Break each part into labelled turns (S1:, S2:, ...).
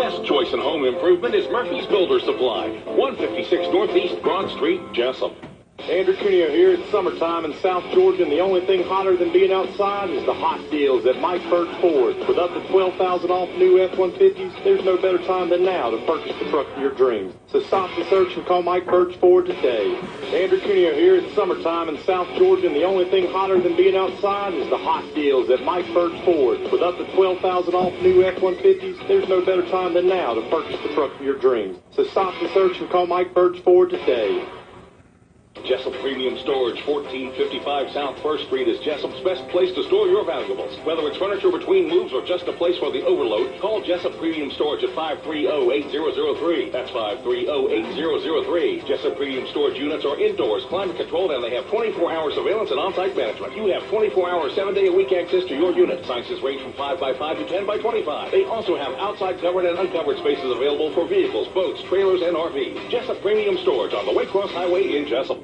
S1: best choice in home improvement is Murphy's Builder Supply, 156 Northeast Broad Street, Jesup.
S2: Andrew Cuneo here. It's summertime in South Georgia, and the only thing hotter than being outside is the hot deals at Mike Birch Ford. With up to $12,000 off new F-150s, there's no better time than now to purchase the truck of your dreams. So stop the search and call Mike Birch Ford today. Andrew Cuneo here. It's summertime in South Georgia, and the only thing hotter than being outside is the hot deals at Mike Birch Ford. With up to $12,000 off new F-150s, there's no better time than now to purchase the truck of your dreams. So stop the search and call Mike Birch Ford today.
S1: Jesup Premium Storage, 1455 South 1st Street is Jesup's best place to store your valuables. Whether it's furniture between moves or just a place for the overload, call Jesup Premium Storage at 530-8003. That's 530-8003. Jesup Premium Storage units are indoors, climate controlled, and they have 24-hour surveillance and on-site management. You have 24-hour, 7-day-a-week access to your unit. Sizes range from 5x5 to 10x25. They also have outside covered and uncovered spaces available for vehicles, boats, trailers, and RVs. Jesup Premium Storage on the Waycross Highway in Jesup.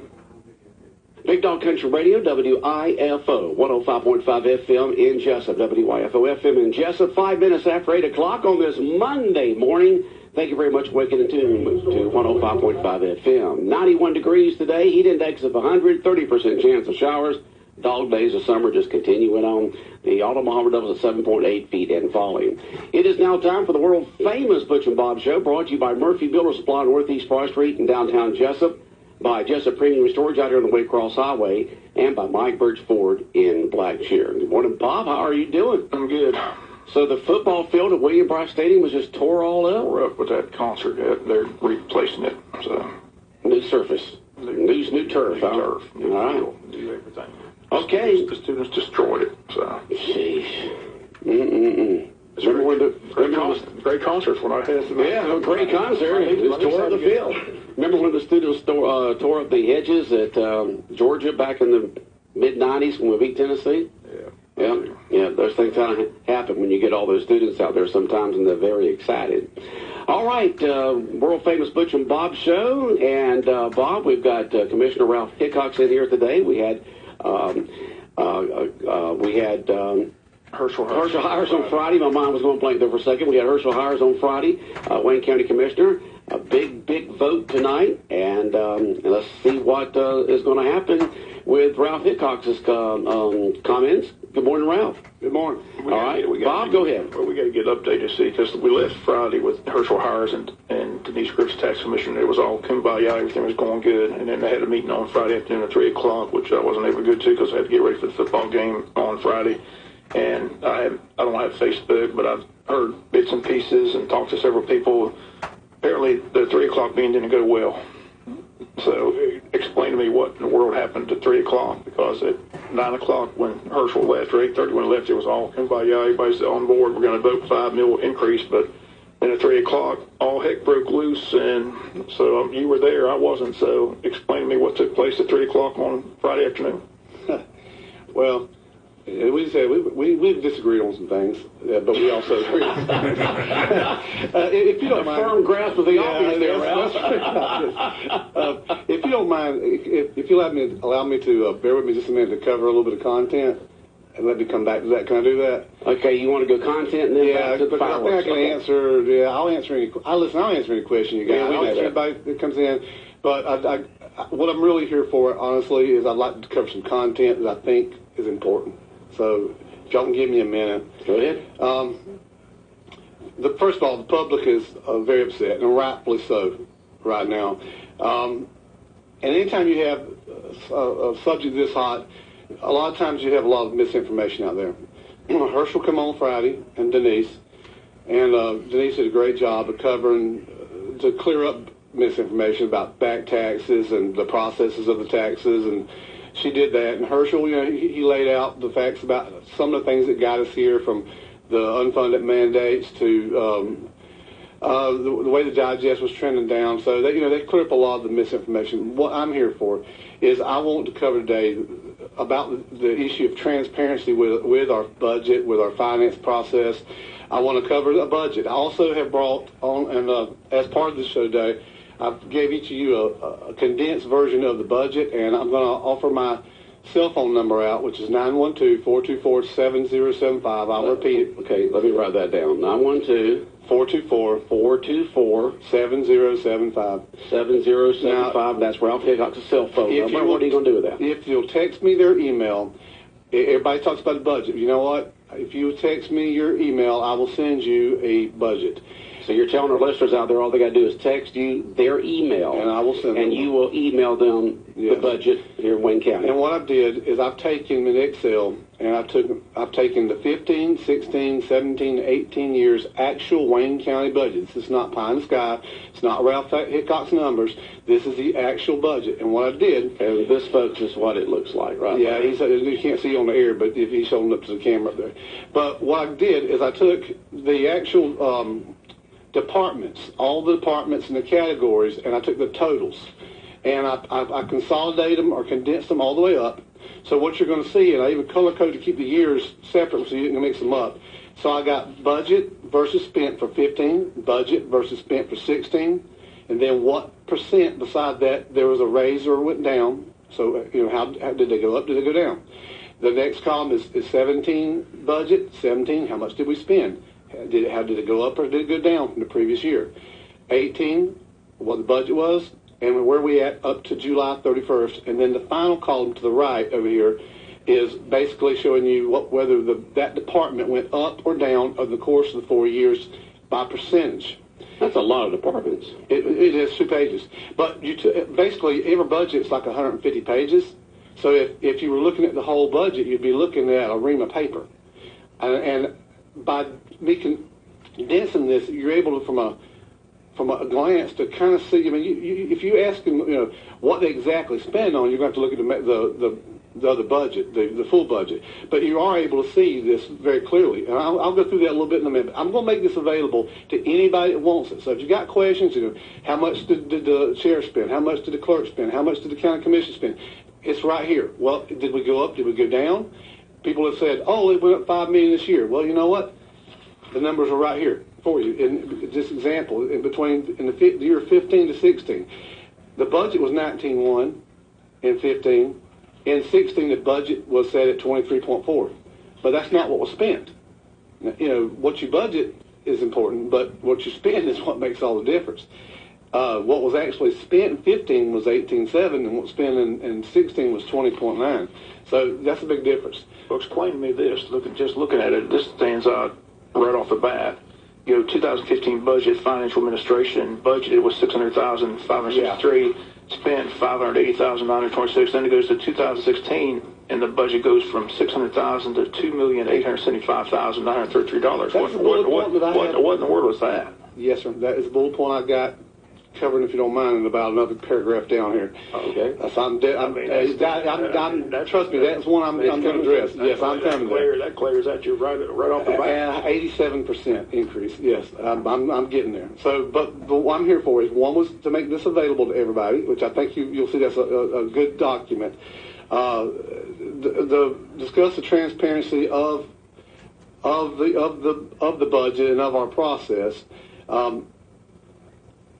S3: Big Dog Country Radio, WIFO, 105.5 FM in Jesup, WIFO FM in Jesup, 5 minutes after 8 o'clock on this Monday morning. Thank you very much for waking in tune to 105.5 FM. 91 degrees today, heat index of 100, 30% chance of showers. Dog days of summer just continuing on. The automometer doubles at 7.8 feet and falling. It is now time for the world-famous Butch and Bob Show, brought to you by Murphy Builder Supply on Northeast Broad Street in downtown Jesup, by Jesup Premium Storage out here on the Waycross Highway, and by Mike Birch Ford in Blackshear. Good morning, Bob. How are you doing?
S4: I'm good.
S3: So the football field at William Bryce Stadium was just tore all up?
S4: Tore up with that concert. They're replacing it. So
S3: new surface. New turf,
S4: huh?
S3: Turf.
S4: New
S3: all
S4: field, right. New everything.
S3: Okay.
S4: The students destroyed it. So.
S3: Sheesh.
S4: Remember when the great concerts when I had some.
S3: Yeah, a great concert. It just tore up the field. Remember when the students tore up the hedges at Georgia back in the mid-'90s when we beat Tennessee? Yeah, those things kind of happen when you get all those students out there sometimes, and they're very excited. All right, world-famous Butch and Bob Show. And, Bob, we've got Commissioner Ralph Hickox in here today. We had Herschel Hires on Friday. My mind was going blank there for a second. We had Herschel Hires on Friday, Wayne County Commissioner. A big vote tonight, and let's see what is going to happen with Ralph Hickox's comments. Good morning, Ralph.
S4: Good morning.
S3: All right, Bob, go ahead.
S4: Well, we got to get updated, see, because we left Friday with Herschel Hires and Denise Griffiths, Tax Commissioner. It was all kumbaya, everything was going good, and then they had a meeting on Friday afternoon at 3 o'clock, which I wasn't able to go to because I had to get ready for the football game on Friday. And I don't have Facebook, but I've heard bits and pieces and talked to several people. Apparently, the 3 o'clock meeting didn't go well. So explain to me what in the world happened at 3 o'clock, because at 9 o'clock when Herschel left, or 8:30 when he left, it was all kumbaya, everybody's on board, we're going to vote $5 million increase. But then at 3 o'clock, all heck broke loose, and so you were there, I wasn't. So explain to me what took place at 3 o'clock on Friday afternoon.
S5: Well, we said we've disagreed on some things, but we also agree. If you don't mind,
S3: firm grasp of the office there, Ralph.
S5: If you don't mind, if you allow me to bear with me just a minute to cover a little bit of content, and let me come back to that. Can I do that?
S3: Okay, you want to go content and then back to the fireworks?
S5: I think I can answer. Yeah, I'll answer any question you got.
S3: Yeah,
S5: I'll answer anybody that comes in. But what I'm really here for, honestly, is I'd like to cover some content that I think is important. So, if y'all can give me a minute.
S3: Go ahead.
S5: First of all, the public is very upset, and rightfully so, right now. And anytime you have a subject this hot, a lot of times you have a lot of misinformation out there. Herschel come on Friday, and Denise did a great job of covering, to clear up misinformation about back taxes and the processes of the taxes, and she did that. And Herschel, he laid out the facts about some of the things that got us here, from the unfunded mandates to the way the digest was trending down. So they cleared up a lot of the misinformation. What I'm here for is I want to cover today about the issue of transparency with our budget, with our finance process. I want to cover a budget. I also have brought on, and as part of this show today, I gave each of you a condensed version of the budget, and I'm going to offer my cell phone number out, which is 912-424-7075. I'll repeat it.
S3: Okay, let me write that down.
S5: 912-424-7075. 7075.
S3: That's Ralph Hickok's cell phone number. What are you going to do with that?
S5: If you'll text me their email, everybody talks about the budget. You know what? If you text me your email, I will send you a budget.
S3: So you're telling our listeners out there all they got to do is text you their email,
S5: and I will send them.
S3: And you will email them the budget here in Wayne County.
S5: And what I did is I've taken in Excel, and I've taken the 15, 16, 17, 18 years actual Wayne County budget. This is not pie in the sky. It's not Ralph Hickok's numbers. This is the actual budget. And what I did,
S3: and this, folks, is what it looks like, right?
S5: Yeah, you can't see on the air, but if he's holding up to the camera up there. But what I did is I took the actual departments, all the departments and the categories, and I took the totals, and I consolidated them or condensed them all the way up. So what you're going to see, and I even color code to keep the years separate so you can mix them up. So I got budget versus spent for 15, budget versus spent for 16, and then what percent beside that there was a raise or went down. So how did they go up? Did they go down? The next column is 17 budget, 17. How much did we spend? How did it go up or did it go down from the previous year? 18, what the budget was, and where we at up to July 31st. And then the final column to the right over here is basically showing you whether that department went up or down over the course of the 4 years by percentage.
S3: That's a lot of departments.
S5: It is 2 pages. But basically, every budget's like 150 pages. So if you were looking at the whole budget, you'd be looking at a ream of paper. And by me condensing this, you're able to, from a glance, to kind of see. I mean, if you ask them, what they exactly spend on, you're going to have to look at the other budget, the full budget. But you are able to see this very clearly, and I'll go through that a little bit in a minute. I'm going to make this available to anybody that wants it. So if you got questions, how much did the sheriff spend? How much did the clerk spend? How much did the county commission spend? It's right here. Well, did we go up? Did we go down? People have said, oh, it went up $5 million this year. Well, you know what? The numbers are right here for you. In this example, in the year 15 to 16, the budget was 19.1 in 15. In 16, the budget was set at 23.4. But that's not what was spent. What you budget is important, but what you spend is what makes all the difference. What was actually spent in 15 was 18.7, and what was spent in 16 was 20.9. So that's a big difference.
S4: Well, explain to me this. Just looking at it, this stands out right off the bat. 2015 budget, financial administration budgeted was $600,563, spent $580,926. Then it goes to 2016, and the budget goes from $600,000 to $2,875,933. What in the world was that?
S5: Yes, sir. That is a bullet point I got covering, if you don't mind, in about another paragraph down here.
S3: Okay.
S5: Trust me, that's one I'm going to address. Yes, I'm coming there.
S4: That clears at you right off the bat.
S5: 87% increase. Yes, I'm getting there. So, but what I'm here for is, one was to make this available to everybody, which I think you'll see that's a good document. Discuss the transparency of the budget and of our process.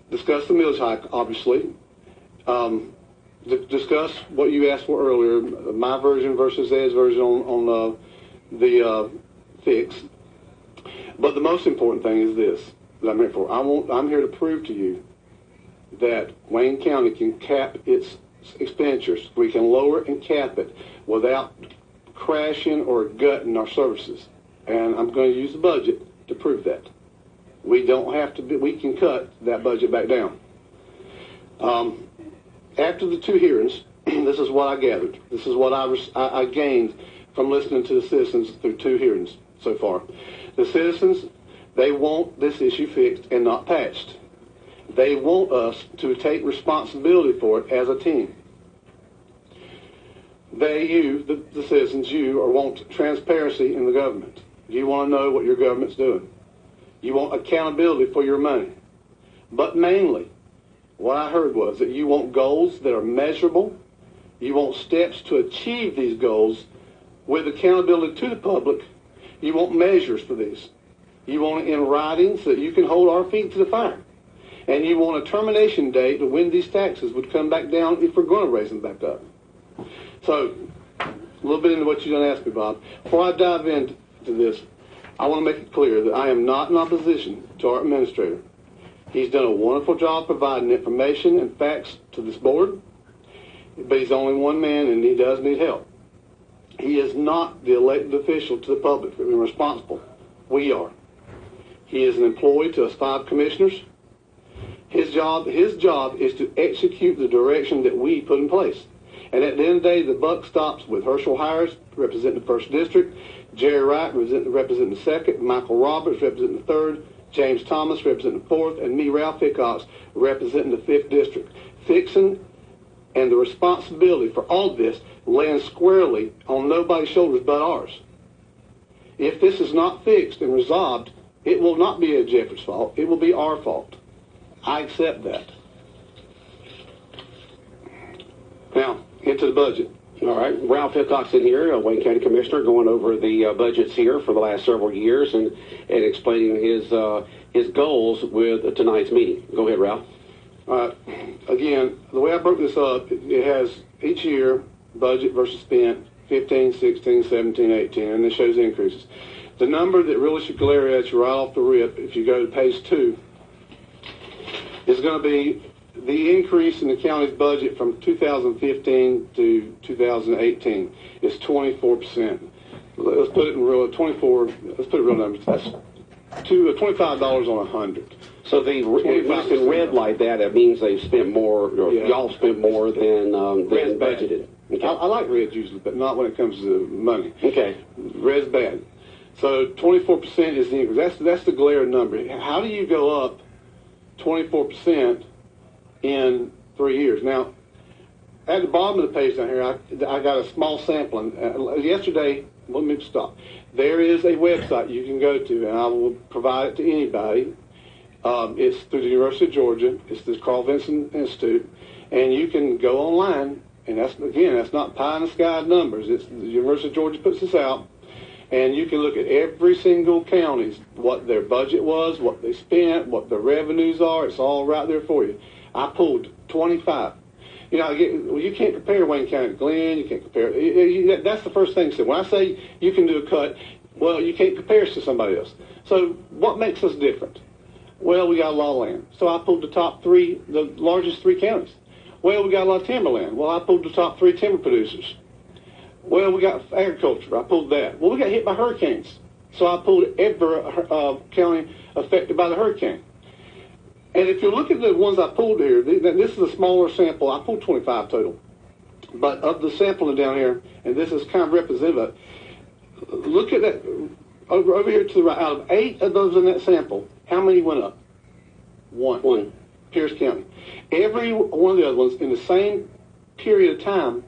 S5: Discuss the millage hike, obviously. Discuss what you asked for earlier, my version versus Ed's version on the fix. But the most important thing is this that I'm here for. I'm here to prove to you that Wayne County can cap its expenditures. We can lower and cap it without crashing or gutting our services. And I'm going to use the budget to prove that. We don't have to. We can cut that budget back down. After the 2 hearings, this is what I gathered. This is what I gained from listening to the citizens through 2 hearings so far. The citizens, they want this issue fixed and not patched. They want us to take responsibility for it as a team. The citizens, want transparency in the government. You want to know what your government's doing. You want accountability for your money. But mainly, what I heard was that you want goals that are measurable. You want steps to achieve these goals with accountability to the public. You want measures for these. You want it in writing so that you can hold our feet to the fire. And you want a termination date to when these taxes would come back down if we're going to raise them back up. So a little bit into what you done asked me, Bob. Before I dive into this, I want to make it clear that I am not in opposition to our administrator. He's done a wonderful job providing information and facts to this board, but he's only one man and he does need help. He is not the elected official to the public. We're responsible. We are. He is an employee to us 5 commissioners. His job is to execute the direction that we put in place. And at the end of the day, the buck stops with Herschel Hires, representing the 1st District, Jerry Wright, representing the 2nd, Michael Roberts, representing the 3rd, James Thomas, representing the 4th, and me, Ralph Hickox, representing the 5th District. Fixing and the responsibility for all of this lands squarely on nobody's shoulders but ours. If this is not fixed and resolved, it will not be a Jeffers' fault. It will be our fault. I accept that. Now, into the budget.
S3: All right, Ralph Hickox in here, Wayne County Commissioner, going over the budgets here for the last several years and explaining his goals with tonight's meeting. Go ahead, Ralph.
S5: Again, the way I broke this up, it has each year budget versus spent, 15, 16, 17, 18, and it shows increases. The number that really should glare at you right off the rip, if you go to page 2, is going to be the increase in the county's budget from 2015 to 2018 is 24%. Let's put it in real 24. Let's put it in real numbers. That's $25 on 100.
S3: So if you can red like that, it means they've spent more, or y'all spent more than budgeted. Okay.
S5: I like red usually, but not when it comes to money.
S3: Okay.
S5: Red's bad. So 24% is the increase. That's the glaring number. How do you go up 24% in 3 years? Now, at the bottom of the page down here, I got a small sampling. Yesterday, let me stop. There is a website you can go to, and I will provide it to anybody. It's through the University of Georgia. It's the Carl Vinson Institute. And you can go online, and that's not pie in the sky numbers. It's the University of Georgia puts this out. And you can look at every single county's, what their budget was, what they spent, what their revenues are. It's all right there for you. I pulled 25. You know, you can't compare Wayne County to Glenn. You can't compare. That's the first thing. So when I say you can do a cut, well, you can't compare us to somebody else. So what makes us different? Well, we got a lot of land. So I pulled the top 3, the largest 3 counties. Well, we got a lot of timberland. Well, I pulled the top 3 timber producers. Well, we got agriculture. I pulled that. Well, we got hit by hurricanes. So I pulled every county affected by the hurricane. And if you look at the ones I pulled here, this is a smaller sample. I pulled 25 total. But of the sampling down here, and this is kind of representative, look at that. Over here to the right, out of 8 of those in that sample, how many went up? One. Pierce County. Every one of the other ones in the same period of time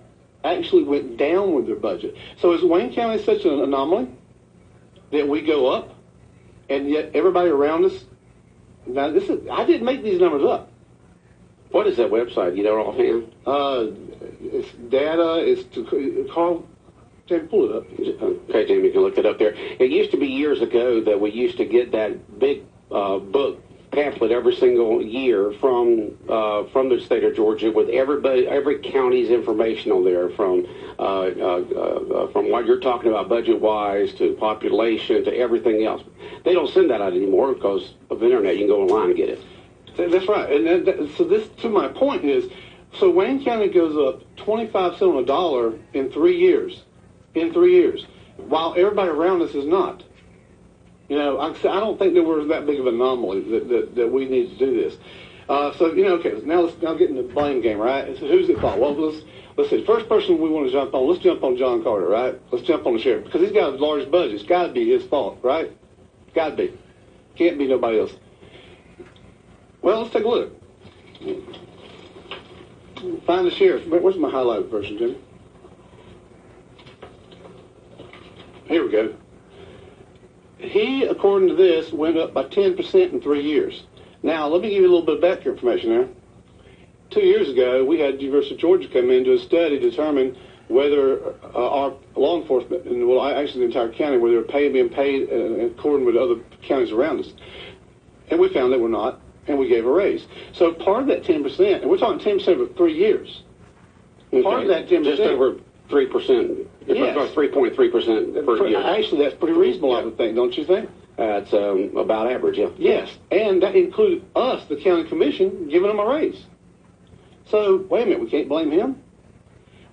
S5: actually went down with their budget. So is Wayne County such an anomaly that we go up, and yet everybody around us? Now I didn't make these numbers up.
S3: What is that website? You know offhand?
S5: It's data. It's to Carl. Jamie, pull it up.
S3: Okay, Jamie, you can look it up there. It used to be years ago that we used to get that big book pamphlet every single year from the state of Georgia with every county's information on there, from what you're talking about budget-wise to population to everything else. They don't send that out anymore because of the internet. You can go online and get it.
S5: That's right. And so this, to my point, is so Wayne County goes up 25 cents on a dollar in 3 years. In 3 years, while everybody around us is not. You know, I don't think that we're that big of an anomaly that we need to do this. So, you know, okay, now let's get in the blame game, right? So who's at fault? Well, let's see. First person we want to jump on, let's jump on John Carter, right? Let's jump on the sheriff, because he's got a large budget. It's got to be his fault, right? Got to be. Can't be nobody else. Well, let's take a look. Find the sheriff. Where's my highlighted version, Jimmy? Here we go. He, according to this, went up by 10% in 3 years. Now, let me give you a little bit of back information there. 2 years ago, we had the University of Georgia come in to a study to determine whether our law enforcement, and well, actually the entire county, whether they're being paid according with other counties around us. And we found they were not, and we gave a raise. So part of that 10%, and we're talking 10% over 3 years.
S3: Okay.
S5: Part of that 10%.
S3: Just over 3% Yes. 3.3% per year.
S5: Actually, that's pretty reasonable, I would think, don't you think?
S3: That's about average, yeah.
S5: Yes, and that included us, the county commission, giving them a raise. So, wait a minute, we can't blame him?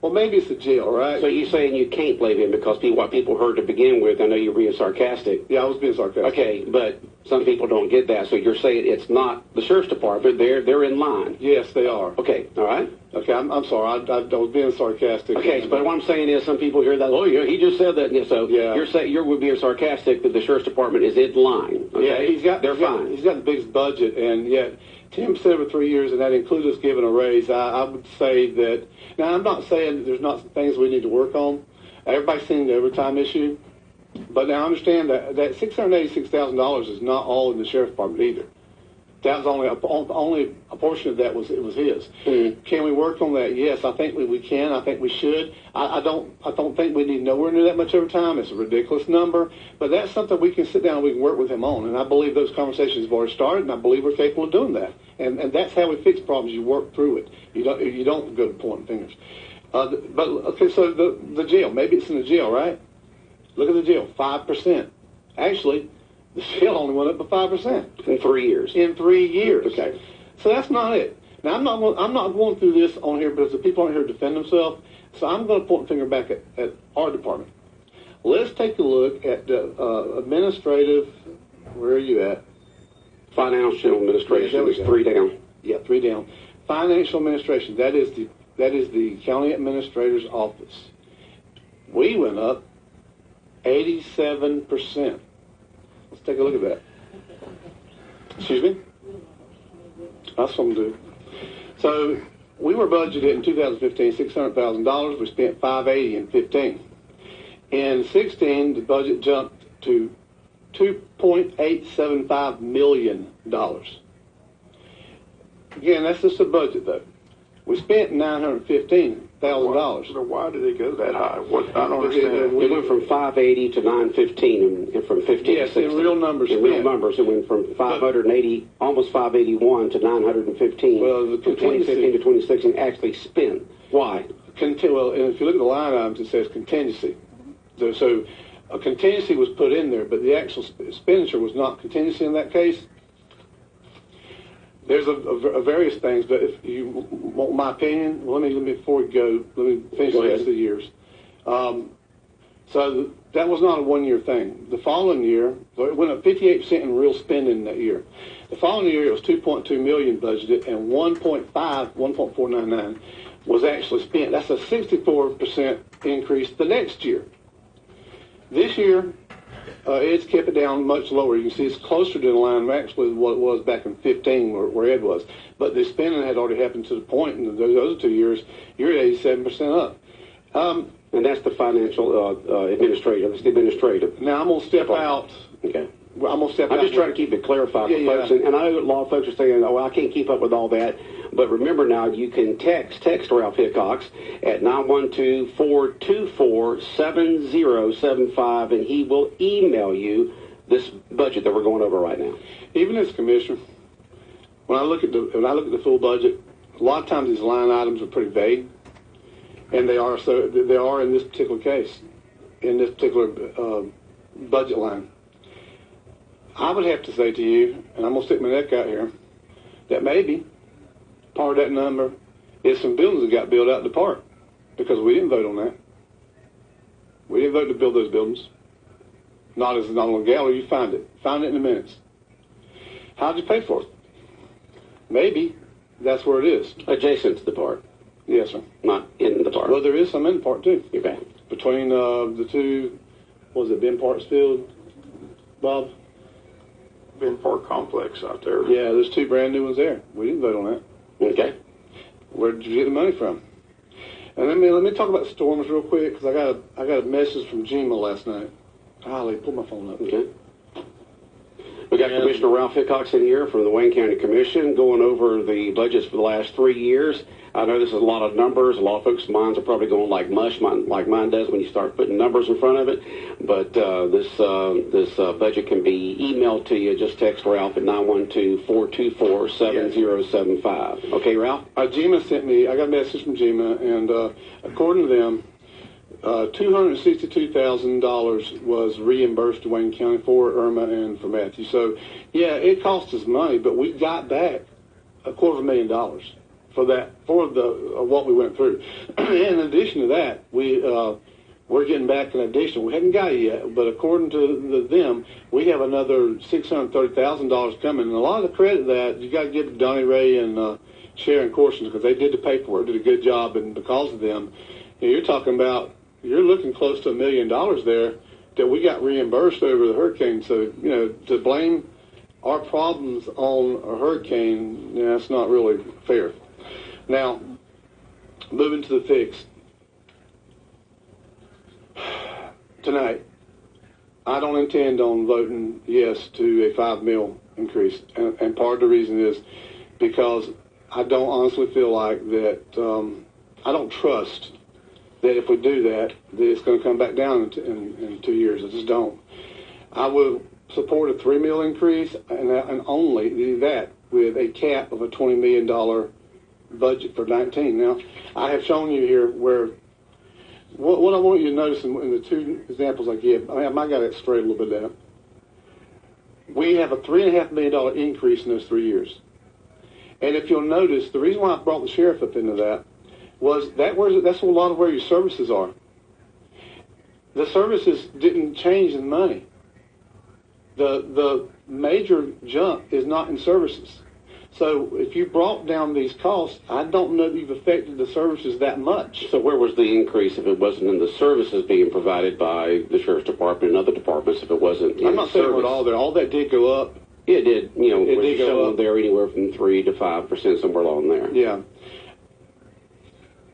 S5: Well, maybe it's the jail, right?
S3: So you're saying you can't blame him because what people heard to begin with, I know you're being sarcastic.
S5: Yeah, I was being sarcastic.
S3: Okay, but some people don't get that, so you're saying it's not the sheriff's department, they're in line.
S5: Yes, they are.
S3: Okay, all right.
S5: Okay, I'm sorry, I was being sarcastic.
S3: Okay, but what I'm saying is some people hear that, oh, yeah, he just said that, so
S5: yeah.
S3: You're saying you're being sarcastic that the sheriff's department is in line. Okay?
S5: Yeah,
S3: they're fine.
S5: He's got the biggest budget, and yet Tim said over 3 years, and that includes us giving a raise. I would say that, now I'm not saying that there's not some things we need to work on. Everybody's seen the overtime issue, but now understand that $686,000 is not all in the sheriff's department either. That was only a portion of that was his.
S3: Mm-hmm.
S5: Can we work on that? Yes, I think we can. I think we should. I don't think we need nowhere near that much overtime. It's a ridiculous number, but that's something we can sit down and we can work with him on. And I believe those conversations have already started, and I believe we're capable of doing that. And that's how we fix problems. You work through it. You don't go to pointing fingers. But okay, so the jail. Maybe it's in the jail, right? Look at the jail. 5%. Actually, the jail only went up by 5%.
S3: In 3 years.
S5: In 3 years.
S3: Okay.
S5: So that's not it. Now, I'm not going through this on here because the people aren't here to defend themselves. So I'm going to point a finger back at our department. Let's take a look at the administrative. Where are you at?
S3: Financial administration is 3 down.
S5: Yeah, 3 down. Financial administration. That is the county administrator's office. We went up 87%. Let's take a look at that. Excuse me? That's what I'm doing. So we were budgeted in 2015 $600,000. We spent $580 in 15. In 16, the budget jumped to $2.875 million. Again, that's just a budget, though. We spent $915,000.
S4: So why did it go that high? I don't understand.
S3: It went from 580 to 915, and from 15
S5: yes,
S3: to 16.
S5: in real numbers.
S3: In real numbers, it went from 580, almost 581 to 915.
S5: Well, the
S3: from 2015 to 2016 actually spent. Why?
S5: Well, and if you look at the line items, it says contingency. So a contingency was put in there, but the actual expenditure was not contingency in that case. There's a various things, but if you want my opinion, let me before we go, let me finish the rest of the years. So that was not a one-year thing. The following year, it went up 58% in real spending that year. The following year, it was $2.2 million budgeted, and 1.499 was actually spent. That's a 64% increase the next year. This year, Ed's kept it down much lower. You can see it's closer to the line actually what it was back in 15 where Ed was. But the spending had already happened to the point in those other 2 years, you're at 87% up.
S3: And that's the financial administrative. That's the administrative.
S5: Now I'm going to step out.
S3: Okay.
S5: I'm going to step out.
S3: I'm just trying to keep it clarified for folks. And I know a lot of folks are saying, oh, I can't keep up with all that. But remember now, you can text Ralph Hickox at 912-424-7075, and he will email you this budget that we're going over right now.
S5: Even as commissioner, when I look at the full budget, a lot of times these line items are pretty vague, and they are in this particular case, in this particular budget line. I would have to say to you, and I'm going to stick my neck out here, that maybe part of that number is some buildings that got built out in the park, because we didn't vote on that. We didn't vote to build those buildings. Not on a gallery. You find it. Find it in the minutes. How'd you pay for it? Maybe that's where it is.
S3: Adjacent to the park.
S5: Yes, sir.
S3: Not in the park.
S5: Well, there is some in the park, too.
S3: Okay.
S5: Between the two, what was it, Ben Parks Field, Bob?
S4: Ben Park Complex out there.
S5: Yeah, there's 2 brand new ones there. We didn't vote on that.
S3: Okay.
S5: Where did you get the money from? And let me talk about storms real quick, because I got a message from Gima last night. Holly, pull my phone up.
S3: Okay. We got Commissioner Ralph Hickox in here from the Wayne County Commission going over the budgets for the last 3 years. I know this is a lot of numbers. A lot of folks' minds are probably going like mush, like mine does when you start putting numbers in front of it. But this budget can be emailed to you. Just text Ralph at 912-424-7075. Okay, Ralph?
S5: Gima sent me, I got a message from Gima, and according to them, $262,000 was reimbursed to Wayne County for Irma and for Matthew. So, yeah, it cost us money, but we got back $250,000 for that, for what we went through. In addition to that, we're getting back an additional. We haven't got it yet, but according to them, we have another $630,000 coming. And a lot of the credit of that you got to give to Donnie Ray and Sharon Corson, because they did the paperwork, did a good job, and because of them, you're talking about, you're looking close to $1 million there that we got reimbursed over the hurricane. So, to blame our problems on a hurricane, that's not really fair. Now, moving to the fix. Tonight, I don't intend on voting yes to a $5 million increase. And part of the reason is because I don't honestly feel like that, I don't trust that if we do that it's going to come back down in 2 years. I just don't. I will support a $3 million increase, and only do that with a cap of a $20 million budget for 19. Now, I have shown you here where what I want you to notice in the two examples I give. I might got it straight a little bit down. We have a $3.5 million increase in those 3 years. And if you'll notice, the reason why I brought the sheriff up into that was that's a lot of where your services are. The services didn't change in money. The major jump is not in services. So if you brought down these costs, I don't know that you've affected the services that much.
S3: So where was the increase if it wasn't in the services being provided by the Sheriff's Department and other departments, if it wasn't in
S5: I'm not saying we're all there. All that did go up.
S3: It did,
S5: it did go up
S3: there anywhere from 3 to 5%, somewhere along there.
S5: Yeah.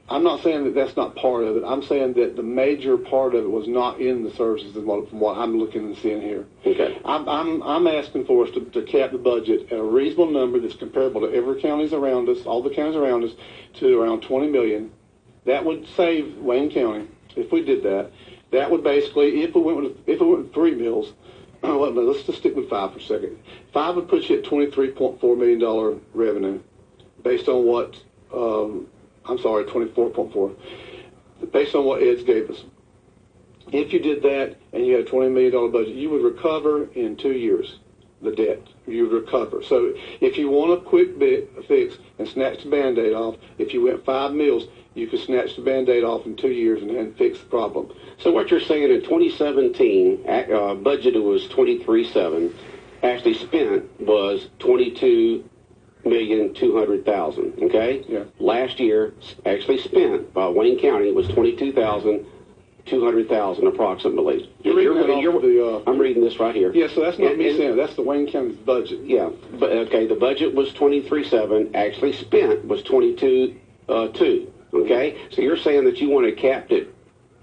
S5: I'm not saying that that's not part of it. I'm saying that the major part of it was not in the services from what I'm looking and seeing here.
S3: Okay.
S5: I'm asking for us to cap the budget at a reasonable number that's comparable to every counties around us, all the counties around us, to around $20 million. That would save Wayne County if we did that. That would basically, if we went with 3 mills, let's just stick with 5 for a second. 5 would put you at $23.4 million revenue, based on what. 24.4, based on what Ed's gave us. If you did that and you had a $20 million budget, you would recover in 2 years the debt. You would recover. So if you want a quick fix and snatch the Band-Aid off, if you went 5 mills, you could snatch the Band-Aid off in 2 years and fix the problem.
S3: So what you're saying, in 2017, budgeted was $23.7, actually spent was $22,200,000. Okay.
S5: Yeah.
S3: Last year, actually spent by Wayne County was $22,200,000 approximately. I'm reading this right here.
S5: Yeah. So that's not me saying it. That's the Wayne County's budget.
S3: Yeah. But okay, the budget was $23.7. Actually spent was $22.2. Okay. So you're saying that you want to cap it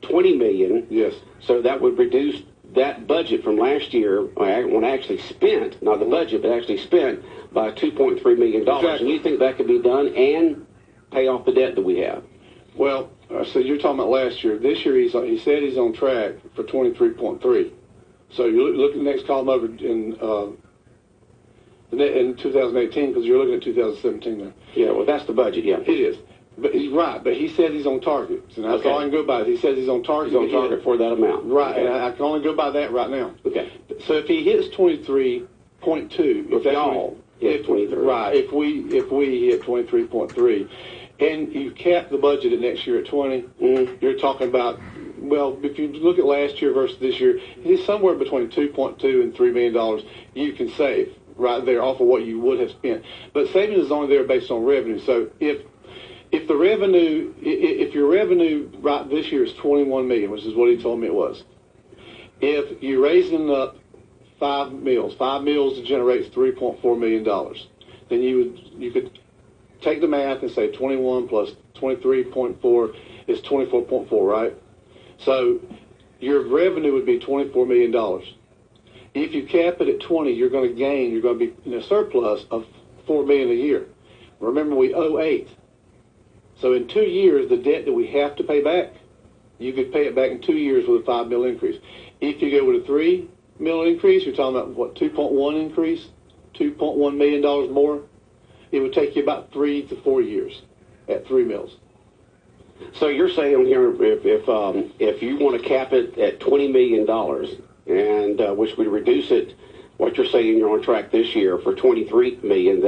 S3: $20 million.
S5: Yes.
S3: So that would reduce that budget from last year, when actually spent, not the budget, but actually spent, by $2.3 million.
S5: Exactly.
S3: And you think that could be done and pay off the debt that we have?
S5: Well, so you're talking about last year. This year, he said he's on track for 23.3. So you look at the next column over in 2018, because you're looking at 2017 there.
S3: Yeah, well, that's the budget, yeah.
S5: It is. But he's right, but he said he's on target. And that's all I can go by. He says he's on target.
S3: He's on target for that amount.
S5: Right,
S3: Okay.
S5: and I can only go by that right now.
S3: Okay.
S5: So if he hits 23.2, if
S3: y'all hit 23.
S5: Right, if we hit 23.3, and you cap the budget at next year at 20, you're talking about, well, if you look at last year versus this year, it's somewhere between $2.2 and $3 million you can save right there off of what you would have spent. But savings is only there based on revenue. So if the revenue, if your revenue right this year is $21 million, which is what he told me it was, if you're raising up 5 mills generates $3.4 million, then you could take the math and say 21 plus 23.4 is 24.4, right? So your revenue would be $24 million. If you cap it at 20, you're going to gain, you're going to be in a surplus of $4 million a year. Remember, we owe 8. So in 2 years, the debt that we have to pay back, you could pay it back in 2 years with a $5 million increase. If you go with a $3 million increase, you're talking about, what, 2.1 increase? $2.1 million more? It would take you about 3 to 4 years at 3 mills.
S3: So you're saying here, if you want to cap it at $20 million, and which would reduce it, what you're saying you're on track this year for $23 million.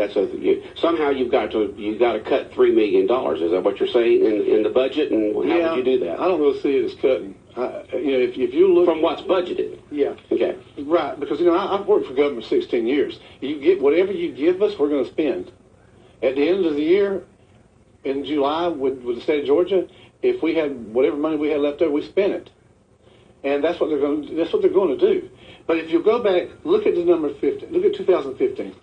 S3: Somehow you've got to cut $3 million. Is that what you're saying in the budget? And how would you do that?
S5: I don't really see it as cutting. If you look
S3: from what's budgeted.
S5: Yeah.
S3: Okay.
S5: Right, because I've worked for government 16 years. You get whatever you give us, we're going to spend. At the end of the year, in July, with the state of Georgia, if we had whatever money we had left over, we spent it, and that's what they're going to do. But if you go back, look at the number 50. Look at 2015.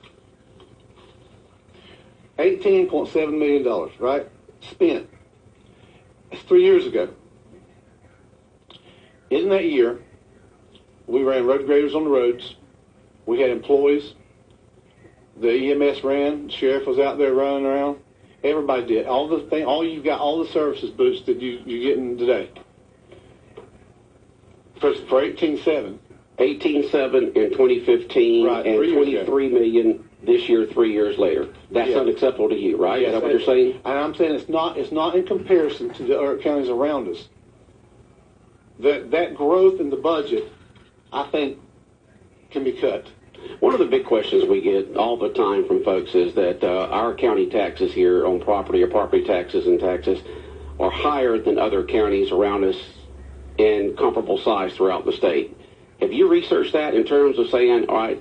S5: $18.7 million, right? Spent. That's 3 years ago. In that year, we ran road graders on the roads. We had employees. The EMS ran. The sheriff was out there running around. Everybody did. All you got, all the services boots that you're getting today. For 18.7.
S3: 18.7 in 2015,
S5: right,
S3: and $23 million this year, 3 years later. That's unacceptable to you, right?
S5: Yes,
S3: Is that what you're saying?
S5: And I'm saying it's not in comparison to the other counties around us. That growth in the budget, I think, can be cut.
S3: One of the big questions we get all the time from folks is that our county taxes here on property, or property taxes and taxes, are higher than other counties around us in comparable size throughout the state. Have you researched that in terms of saying, all right,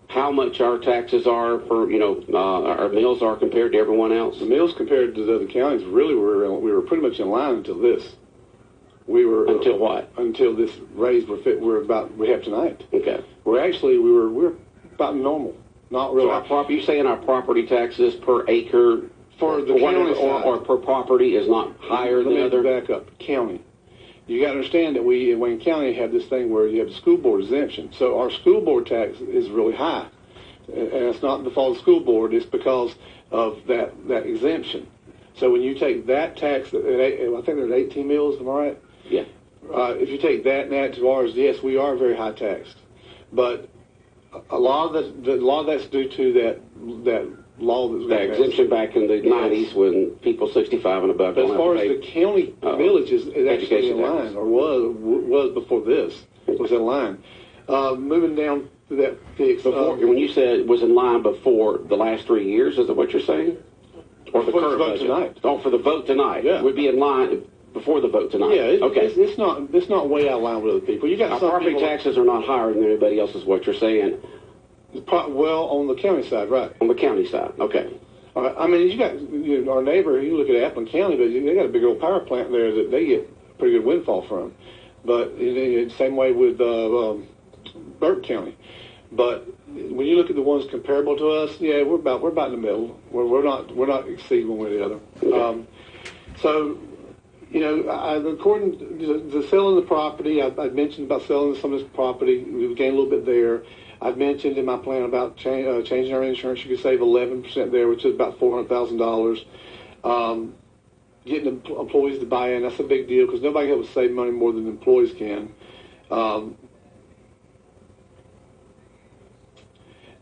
S3: how much our taxes are for, our mills are compared to everyone else?
S5: The mills compared to the other counties, really, we were pretty much in line until this. We were
S3: until what?
S5: Until this raise we have tonight.
S3: Okay.
S5: We're about normal. Not really.
S3: So you saying our property taxes per acre
S5: for the county
S3: or per property is not higher than other?
S5: Let me back up. County. You got to understand that we in Wayne County have this thing where you have the school board exemption. So our school board tax is really high, and it's not the fault of the school board. It's because of that exemption. So when you take that tax, I think there's 18 mills. Am I right?
S3: Yeah.
S5: If you take that and add to ours, yes, we are very high taxed, but a lot of that's due to that law
S3: that exemption back in the 90s when people 65 and above.
S5: But as far as the county villages, is actually in line, or was before this was in line. Moving down to that fix.
S3: When you said it was in line before the last 3 years, is that what you're saying? Or the current
S5: vote tonight?
S3: Oh, for the vote tonight.
S5: Yeah,
S3: would be in line before the vote tonight.
S5: Yeah,
S3: okay.
S5: It's not way out of line with other people. You got some
S3: property taxes are not higher than anybody else, is what you're saying.
S5: Well, on the county side, right?
S3: On the county side, okay.
S5: All right. I mean, you got our neighbor. You look at Appleton County, but they got a big old power plant there that they get pretty good windfall from. But same way with Burke County. But when you look at the ones comparable to us, yeah, we're about in the middle. We're not exceeding one way or the other.
S3: Okay.
S5: So, according to the selling the property, I mentioned about selling some of this property. We've gained a little bit there. I've mentioned in my plan about changing our insurance. You could save 11% there, which is about $400,000. Getting employees to buy in, that's a big deal because nobody else save money more than employees can.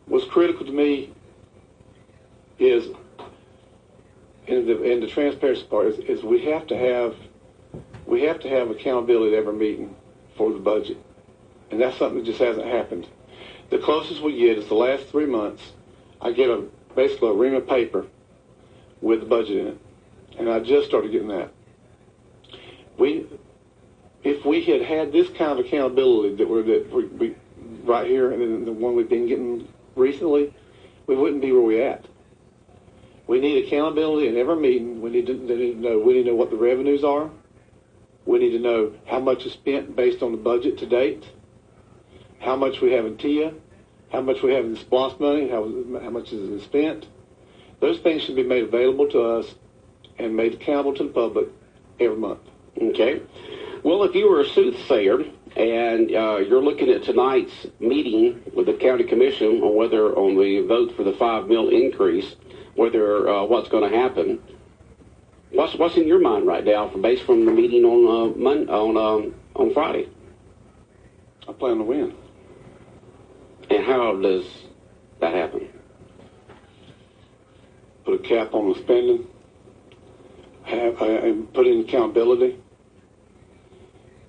S5: What's critical to me is, in the transparency part, is we have to have accountability at every meeting for the budget, and that's something that just hasn't happened. The closest we get is the last 3 months. I get basically a ream of paper with the budget in it, and I just started getting that. If we had this kind of accountability that we right here, and then the one we've been getting recently, we wouldn't be where we're at. We need accountability in every meeting. We need to know what the revenues are. We need to know how much is spent based on the budget to date, how much we have in TIA, how much we have in SPLOST money, how much is spent. Those things should be made available to us and made accountable to the public every month.
S3: Okay. Well, if you were a soothsayer and you're looking at tonight's meeting with the county commission on whether on the vote for the $5 million increase, whether what's going to happen, what's in your mind right now, based from the meeting on Friday?
S5: I plan to win.
S3: And how does that happen?
S5: Put a cap on the spending. and put in accountability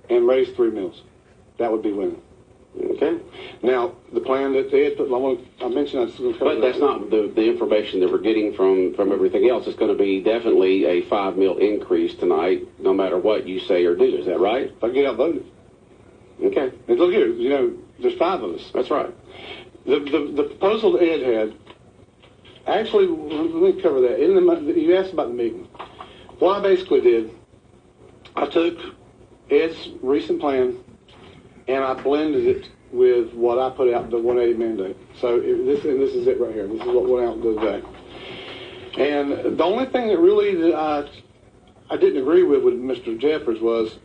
S5: and raise 3 mills. That would be winning.
S3: Okay.
S5: Now, the plan that they had put, I mentioned I was going to cover
S3: But that's not the information that we're getting from everything else. It's going to be definitely a 5 mil increase tonight, no matter what you say or do. Is that right?
S5: If I get outvoted. Okay. And look here, there's 5 of us.
S3: That's right.
S5: The proposal that Ed had, actually, let me cover that. You asked about the meeting. What I basically did, I took Ed's recent plan and I blended it with what I put out, the 180 mandate. So this is it right here. This is what went out the other day. And the only thing that really I didn't agree with Mr. Jeffers was,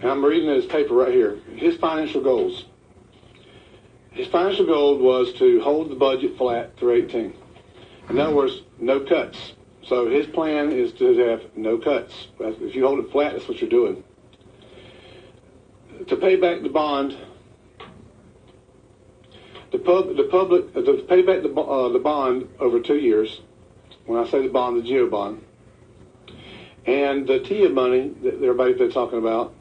S5: and I'm reading his paper right here, his financial goals. His financial goal was to hold the budget flat through 18. In other words, no cuts. So his plan is to have no cuts. If you hold it flat, that's what you're doing. To pay back the bond, to pay back the bond over 2 years. When I say the bond, the GEO bond, and the TIA money that everybody's been talking about,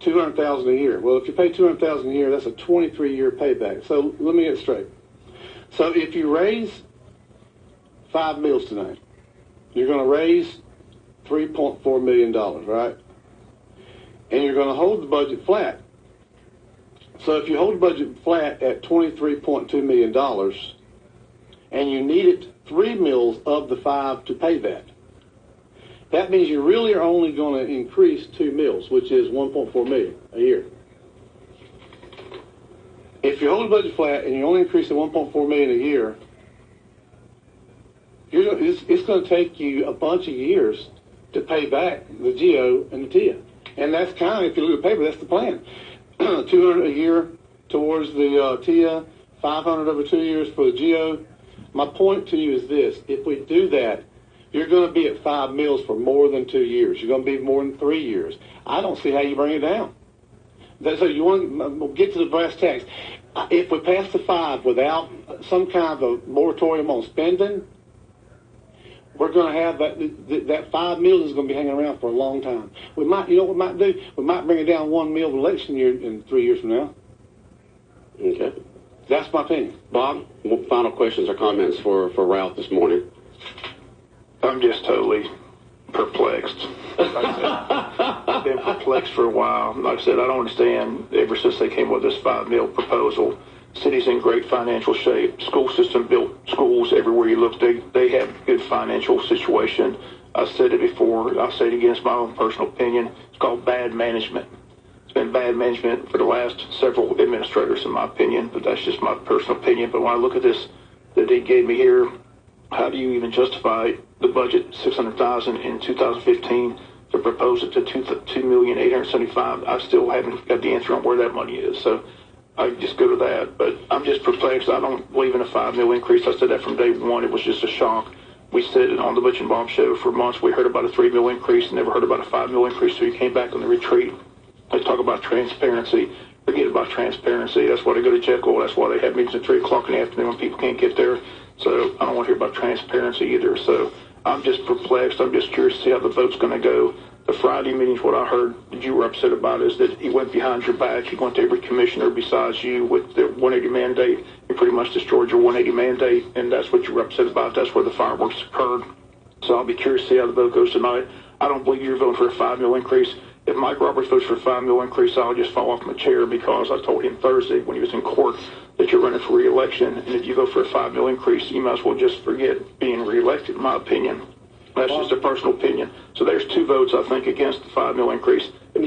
S5: $200,000 a year. Well, if you pay $200,000 a year, that's a 23-year payback. So let me get it straight. So if you raise 5 mills tonight, you're going to raise $3.4 million, right? And you're going to hold the budget flat. So if you hold the budget flat at $23.2 million, and you needed 3 mills of the 5 to pay that means you really are only going to increase 2 mills, which is $1.4 million a year. If you hold the budget flat and you only increase the $1.4 million a year, it's going to take you a bunch of years to pay back the GEO and the TIA. And that's kind of, if you look at the paper, that's the plan. $200 a year towards the TIA, $500 over 2 years for the GEO. My point to you is this: if we do that, you're going to be at 5 mills for more than 2 years. You're going to be more than 3 years. I don't see how you bring it down. So you want to get to the brass tacks. If we pass the 5 without some kind of a moratorium on spending, we're going to have that 5 mills is going to be hanging around for a long time. We might, what we might do? We might bring it down 1 mill election year in 3 years from now.
S3: Okay.
S5: That's my opinion.
S3: Bob, final questions or comments for Ralph this morning?
S4: I'm just totally perplexed. Like I said, I've been perplexed for a while. Like I said, I don't understand. Ever since they came with this 5 mil proposal, city's in great financial shape. School system built schools everywhere you look. They have good financial situation. I said it before. I'll say it again. It's my own personal opinion. It's called bad management. It's been bad management for the last several administrators, in my opinion. But that's just my personal opinion. But when I look at this that they gave me here, how do you even justify the budget $600,000 in 2015 to propose it to $2,875,000? I still haven't got the answer on where that money is. So I just go to that. But I'm just perplexed. I don't believe in a 5 mil increase. I said that from day one. It was just a shock. We said it on the Butch and Bob Show for months. We heard about a 3 mil increase, never heard about a 5 mil increase. So he came back on the retreat. They talk about transparency. Forget about transparency. That's why they go to Jekyll. That's why they have meetings at 3 o'clock in the afternoon when people can't get there. So I don't want to hear about transparency either. So I'm just perplexed. I'm just curious to see how the vote's going to go. The Friday meetings, what I heard that you were upset about is that he went behind your back. He went to every commissioner besides you with the 180 mandate. He pretty much destroyed your 180 mandate, and that's what you were upset about. That's where the fireworks occurred. So I'll be curious to see how the vote goes tonight. I don't believe you're voting for a 5 mil increase. If Mike Roberts votes for a 5 mil increase, I'll just fall off my chair because I told him Thursday when he was in court that you're running for re-election, and if you go for a 5 mil increase, you might as well just forget being re-elected, in my opinion. That's just a personal opinion. So there's 2 votes, I think, against the 5 mil increase. If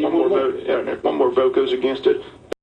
S4: one more vote goes against it,